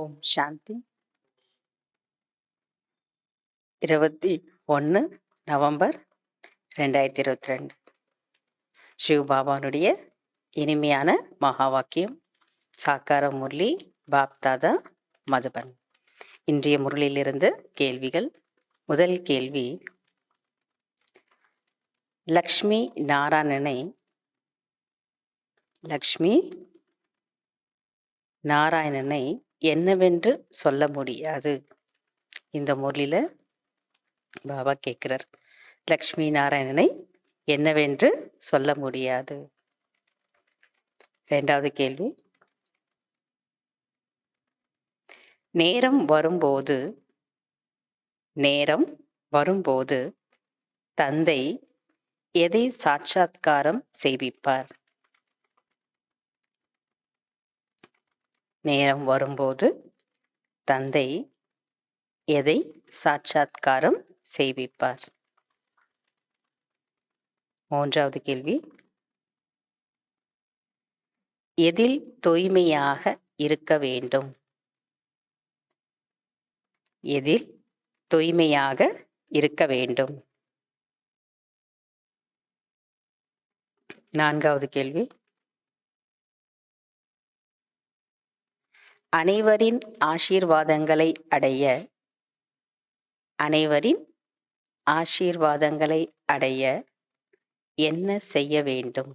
ஓம் சாந்தி. 21 November 2022. சிவபாபானுடைய இனிமையான மகா வாக்கியம். சாக்கார முரளி பாப்தாதா மதுபன். இன்றைய முரளியிலிருந்து கேள்விகள். முதல் கேள்வி, லக்ஷ்மி நாராயணனை என்னவென்று சொல்ல முடியாது. இந்த முரளியில பாபா கேட்கிறார், லக்ஷ்மி நாராயணனை என்னவென்று சொல்ல முடியாது. இரண்டாவது கேள்வி, நேரம் வரும்போது தந்தை எதை சாட்சாத்காரம் செய்விப்பார்? நேரம் வரும்போது தந்தை எதை சாட்சாத்காரம் செய்விப்பார்? மூன்றாவது கேள்வி, எதில் தூய்மையாக இருக்க வேண்டும்? எதில் தூய்மையாக இருக்க வேண்டும்? நான்காவது கேள்வி, அனைவரின் ஆசீர்வாதங்களை அடைய என்ன செய்ய வேண்டும்?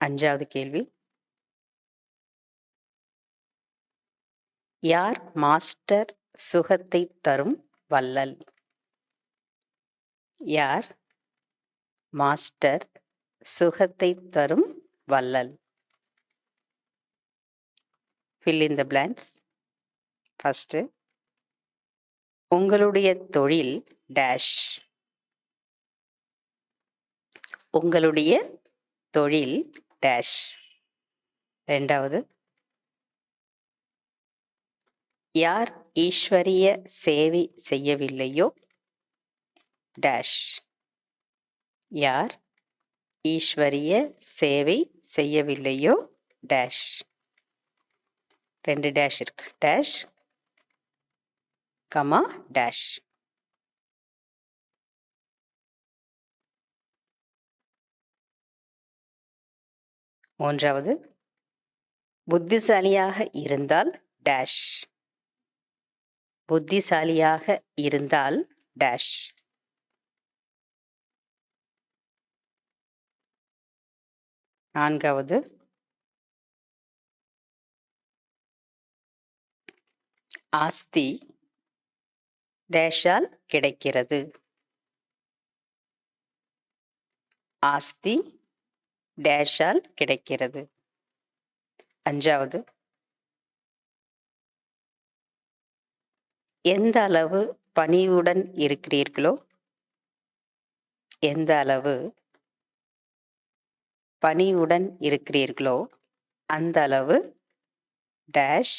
அஞ்சாவது கேள்வி, யார் மாஸ்டர் சுகத்தை தரும் வள்ளல்? யார் மாஸ்டர் சுகத்தை தரும் வள்ளல்? fill in the blanks. First, உங்களுடைய தொழில் டேஷ். உங்களுடைய தொழில் டேஷ். இரண்டாவது, யார் ஈஸ்வரிய சேவை செய்யவில்லையோ டேஷ். யார் ஈஸ்வரிய சேவை செய்யவில்லையோ டேஷ். ரெண்டு டேஷ் இருக்கு, டேஷ் கமா டேஷ். மூன்றாவது, புத்திசாலியாக இருந்தால் டேஷ். புத்திசாலியாக இருந்தால் டேஷ். நான்காவது, ஆஸ்தி டேஷால் கிடைக்கிறது. ஆஸ்தி டேஷால் கிடைக்கிறது. அஞ்சாவது, எந்த அளவு பணிவுடன் இருக்கிறீர்களோ, எந்த அளவு பணிவுடன் இருக்கிறீர்களோ அந்த அளவு டேஷ்.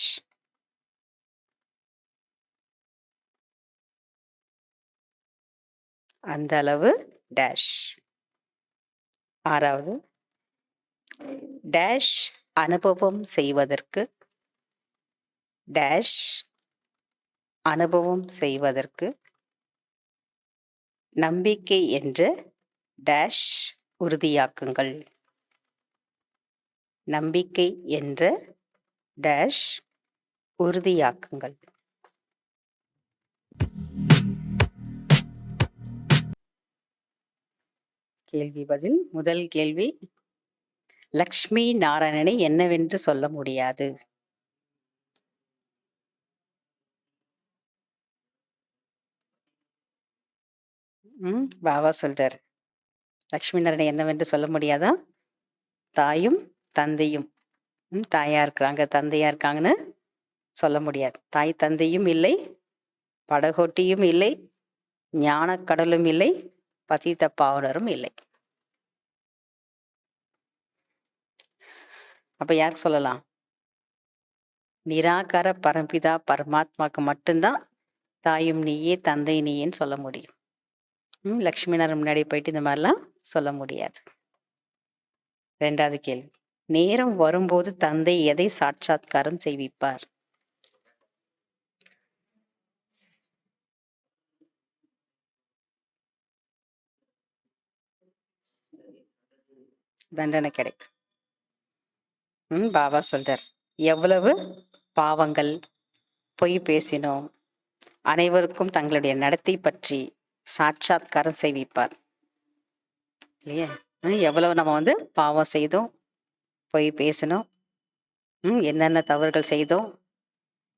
அந்த அளவு டேஷ். ஆறாவது, டேஷ் அனுபவம் செய்வதற்கு டேஷ் அனுபவம் செய்வதற்கு நம்பிக்கை என்ற டேஷ் உறுதியாக்குங்கள். நம்பிக்கை என்ற டேஷ் உறுதியாக்குங்கள். கேள்வி பதில். முதல் கேள்வி, லக்ஷ்மி நாராயணனை என்னவென்று சொல்ல முடியாது? பாபா சொல்றார், லக்ஷ்மி நாராயணனை என்னவென்று சொல்ல முடியாதா? தாயும் தந்தையும், தாயா இருக்கிறாங்க தந்தையா இருக்காங்கன்னு சொல்ல முடியாது. தாய் தந்தையும் இல்லை, படகோட்டியும் இல்லை, ஞானக்கடலும் இல்லை, பதித பாவனரும் இல்லை. அப்ப யாருக்கு சொல்லலாம்? நிராகார பரம்பிதா பரமாத்மாக்கு மட்டும்தான் தாயும் நீயே தந்தை நீயேன்னு சொல்ல முடியும். லக்ஷ்மி நாராயணன் முன்னாடி போயிட்டு இந்த மாதிரிலாம் சொல்ல முடியாது. 2வது கேள்வி, நேரம் வரும்போது தந்தை எதை சாட்சாத்காரம் செய்விப்பார்? தண்டனை கிடைக்கும். பாபா சொல்றார், எவ்வளவு பாவங்கள், பொய் பேசினோம், அனைவருக்கும் தங்களுடைய நடத்தை பற்றி சாட்சாத்காரம் செய்விப்பார் இல்லையா? எவ்வளவு நம்ம பாவம் செய்தோம், பொய் பேசினோம், என்னென்ன தவறுகள் செய்தோம்,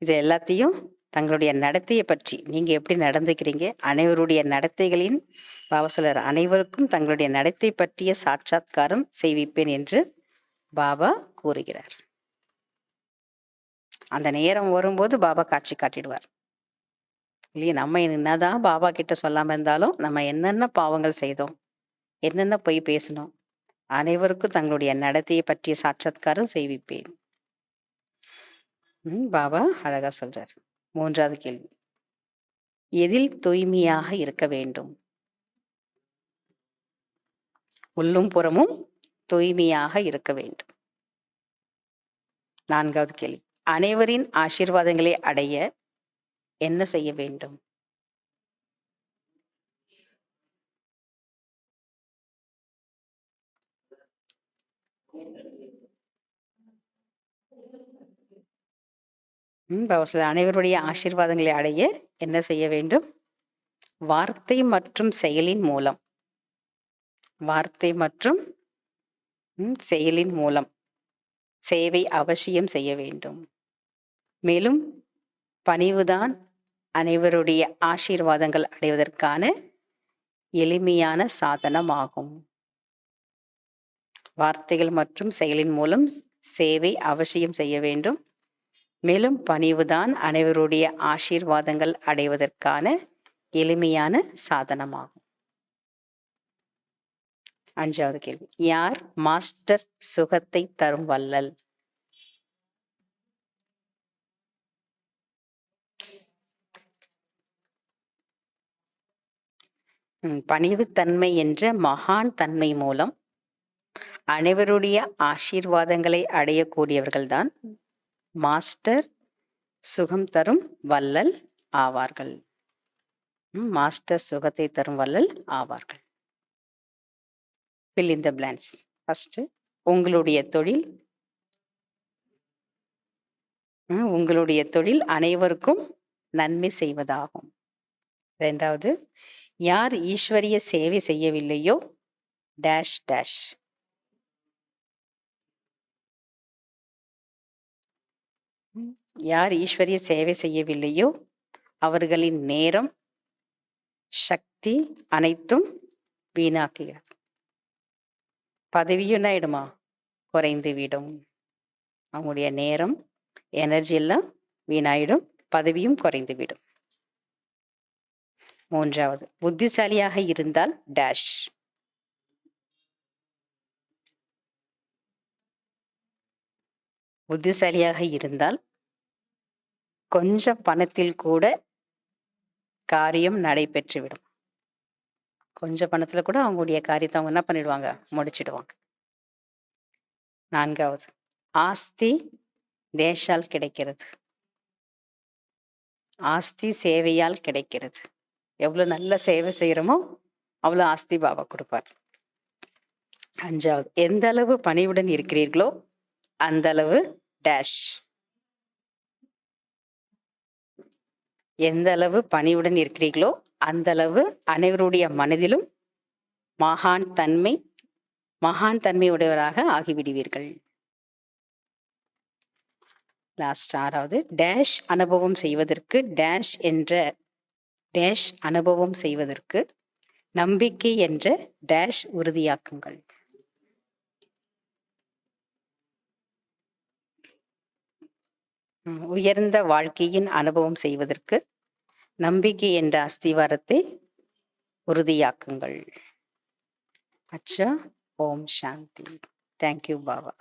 இது எல்லாத்தையும் தங்களுடைய நடத்தையை பற்றி நீங்க எப்படி நடந்துக்கிறீங்க, அனைவருடைய நடத்தைகளின் பாபா சொல்றார், அனைவருக்கும் தங்களுடைய நடத்தை பற்றிய சாட்சாத்காரம் செய்விப்பேன் என்று பாபா கூறுகிறார். அந்த நேரம் வரும்போது பாபா காட்சி காட்டிடுவார் இல்லையா? நம்ம என்னதான் பாபா கிட்ட சொல்லாம இருந்தாலும் நம்ம என்னென்ன பாவங்கள் செய்தோம், என்னென்ன பொய் பேசணும், அனைவருக்கும் தங்களுடைய நடத்தையை பற்றிய சாட்சாத்காரம் செய்விப்பேன். பாபா அழகா சொல்றார். 3வது கேள்வி, எதில் தூய்மையாக இருக்க வேண்டும்? உள்ளும் புறமும் தூய்மையாக இருக்க வேண்டும். 4வது கேள்வி, அனைவரின் ஆசீர்வாதங்களை அடைய என்ன செய்ய வேண்டும்? அனைவருடைய ஆசீர்வாதங்களை அடைய என்ன செய்ய வேண்டும்? வார்த்தை மற்றும் செயலின் மூலம், வார்த்தை மற்றும் செயலின் மூலம் சேவை அவசியம் செய்ய வேண்டும். மேலும் பணிவுதான் அனைவருடைய ஆசீர்வாதங்கள் அடைவதற்கான எளிமையான சாதனமாகும். வார்த்தைகள் மற்றும் செயலின் மூலம் சேவை அவசியம் செய்ய வேண்டும். மேலும் பணிவுதான் அனைவருடைய ஆசீர்வாதங்கள் அடைவதற்கான எளிமையான சாதனமாகும். 5வது கேள்வி, யார் மாஸ்டர் சுகத்தை தரும் வள்ளல்? பணிவுத்தன்மை என்ற மகான் தன்மை மூலம் அனைவருடைய ஆசீர்வாதங்களை அடையக்கூடியவர்கள்தான் மாஸ்டர் சுகம் தரும் வள்ளல் ஆவார்கள். மாஸ்டர் சுகத்தை தரும் வள்ளல் ஆவார்கள். fill in the blanks. First, உங்களுடைய தொழில், உங்களுடைய தொழில் அனைவருக்கும் நன்மை செய்வதாகும். 2வது, யார் ஈஸ்வரிய சேவை செய்யவில்லையோ டேஷ் டேஷ். யார் ஈஸ்வரிய சேவை செய்யவில்லையோ அவர்களின் நேரம், சக்தி அனைத்தும் வீணாக்குகிறது. பதவியும் என்ன ஆயிடுமா? குறைந்து விடும். அவங்களுடைய நேரம், எனர்ஜி எல்லாம் வீணாயிடும், பதவியும் குறைந்து விடும். 3வது, புத்திசாலியாக இருந்தால் டேஷ். புத்திசாலியாக இருந்தால் கொஞ்சம் பணத்தில் கூட காரியம் நடைபெற்றுவிடும். கொஞ்சம் பணத்துல கூட அவங்களுடைய காரியத்தை அவங்க என்ன பண்ணிடுவாங்க? முடிச்சிடுவாங்க. 4வது, ஆஸ்தி தேஷால் கிடைக்கிறது, ஆஸ்தி சேவையால் கிடைக்கிறது. எவ்வளவு நல்ல சேவை செய்யறோமோ அவ்வளவு ஆஸ்தி பாபா கொடுப்பார். 5வது, எந்த அளவு பணிவுடன் இருக்கிறீர்களோ அந்த அளவு டேஷ். எந்த அளவு பணிவுடன் இருக்கிறீர்களோ அந்த அளவு அனைவருடைய மனதிலும் மகான் தன்மையுடையவராக ஆகிவிடுவீர்கள். லாஸ்ட் 6வது, டேஷ் அனுபவம் செய்வதற்கு டேஷ் என்ற டேஷ் அனுபவம் செய்வதற்கு நம்பிக்கை என்ற டேஷ் உறுதியாக்குங்கள். உயர்ந்த வாழ்க்கையின் அனுபவம் செய்வதற்கு நம்பிக்கை என்ற அஸ்திவாரத்தை உறுதியாக்குங்கள். அச்சா. ஓம் சாந்தி. தேங்க்யூ பாபா.